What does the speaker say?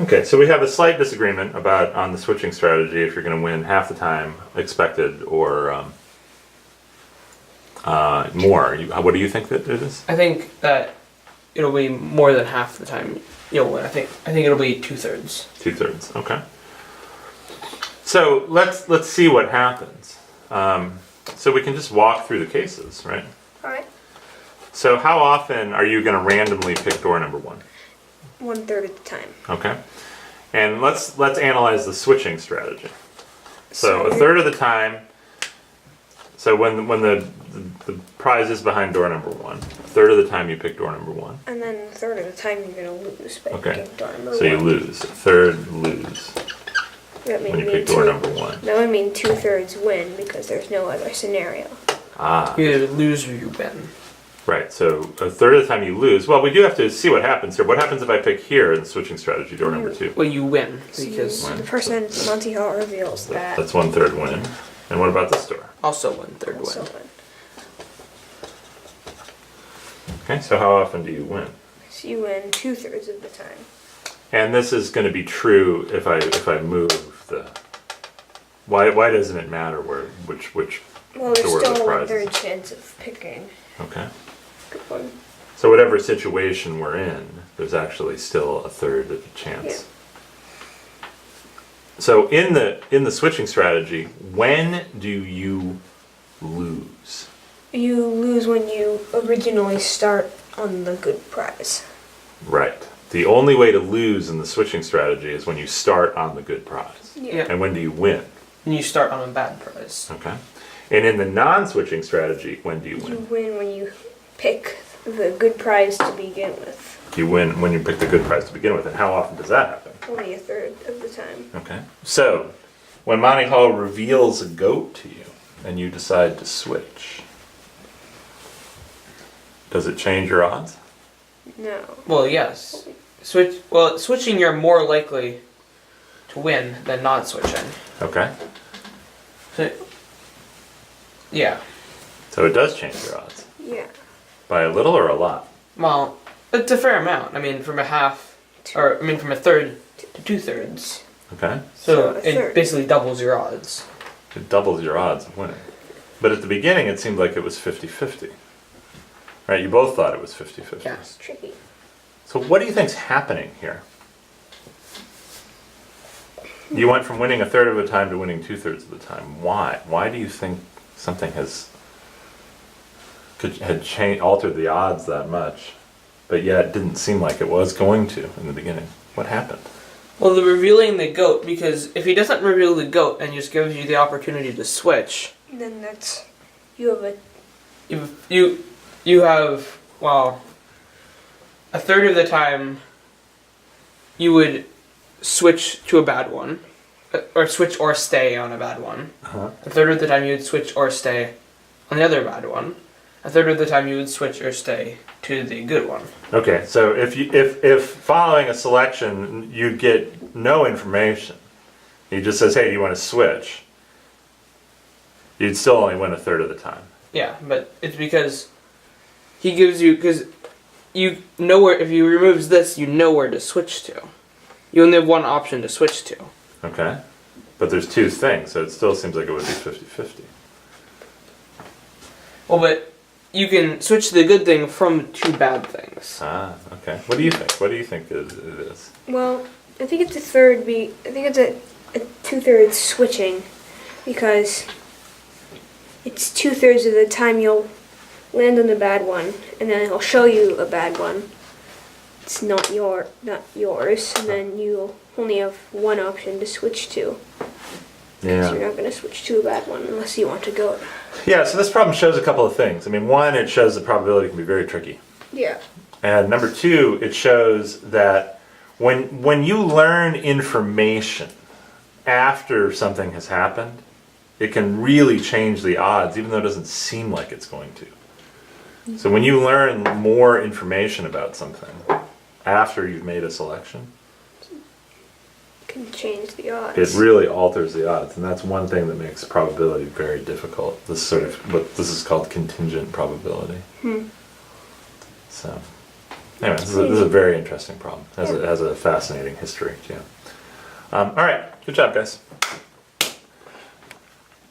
Okay, so we have a slight disagreement on the switching strategy if you're going to win half the time expected or more. What do you think that it is? I think that it'll be more than half the time you'll win. I think it'll be 2/3. 2/3. Okay. So let's see what happens. So we can just walk through the cases, right? All right. So how often are you going to randomly pick door number 1? 1/3 of the time. Okay. And let's analyze the switching strategy. So a third of the time. So when the prize is behind door number 1, a third of the time you pick door number 1. And then a third of the time you're gonna lose by picking door number 1. So you lose. A third lose That when you pick door number 1. That would mean 2/3 win because there's no other scenario. Ah. You either lose or you win. Right, so a third of the time you lose. Well, we do have to see what happens here. What happens if I pick here in the switching strategy, door number 2? Well, you win So because the person in Monty Hall reveals that. That's 1/3 win. And what about this door? also 1/3 Also win. win. Okay, so how often do you win? So you win 2/3 of the time. And this is going to be true if I move the. Why doesn't it matter which Well, there's door still the a prize 1/3 is? chance of picking. Okay. Good one. So whatever situation we're in, there's actually still a third of a chance. Yeah. So in the switching strategy, when do you lose? You lose when you originally start on the good prize. Right. The only way to lose in the switching strategy is when you start on the good prize. Yeah. And when do you win? And you start on a bad prize. Okay. And in the non-switching strategy, when do you You win? win when you pick the good prize to begin with. You win when you pick the good prize to begin with. And how often does that happen? Only a third of the time. Okay. So, when Monty Hall reveals a goat to you and you decide to switch, does it change your odds? No. Well, yes. Switching you're more likely to win than not switching. Okay. So, yeah. So it does change your odds. Yeah. By a little or a lot? Well, it's a fair amount. I mean, from a third to 2/3. Okay. So So a it third. basically doubles your odds. It doubles your odds of winning. But at the beginning it seemed like it was 50-50. Right? You both thought it was 50-50. Yeah. It's tricky. So what do you think's happening here? You went from winning a third of the time to winning 2/3 of the time. Why? Why do you think something had altered the odds that much, but yet it didn't seem like it was going to in the beginning? What happened? Well, the revealing the goat, because if he doesn't reveal the goat and just gives you the opportunity to switch, Then that's you have a you have, well, a third of the time you would switch to a bad one, or switch or stay on a bad one. Uh-huh. A third of the time you would switch or stay on the other bad one. A third of the time you would switch or stay to the good one. Okay, so if following a selection you get no information, he just says, "Hey, do you want to switch?" You'd still only win a third of the time. Yeah, but it's because he gives you, because you know where, if he removes this, you know where to switch to. You only have one option to switch to. Okay, but there's two things, so it still seems like it would be 50-50. Well, but you can switch to the good thing from two bad things. Ah, okay. What do you think? What do you think it is? well. I think it's a third. I think it's a 2/3 switching, because it's 2/3 of the time you'll land on a bad one, and then he'll show you a bad one. It's not yours, and then you'll only have one option to switch to. Yeah. So you're not going to switch to a bad one unless you want to go. Yeah, so this problem shows a couple of things. I mean, one, it shows the probability can be very tricky. Yeah. And number two, it shows that when you learn information after something has happened, it can really change the odds, even though it doesn't seem like it's going to. So when you learn more information about something after you've made a selection, Can change the odds. it really alters the odds, and that's one thing that makes probability very difficult. This sort of what this is called contingent probability. So, Anyway, this is a very interesting problem. It has a fascinating history too. All right, good job, guys.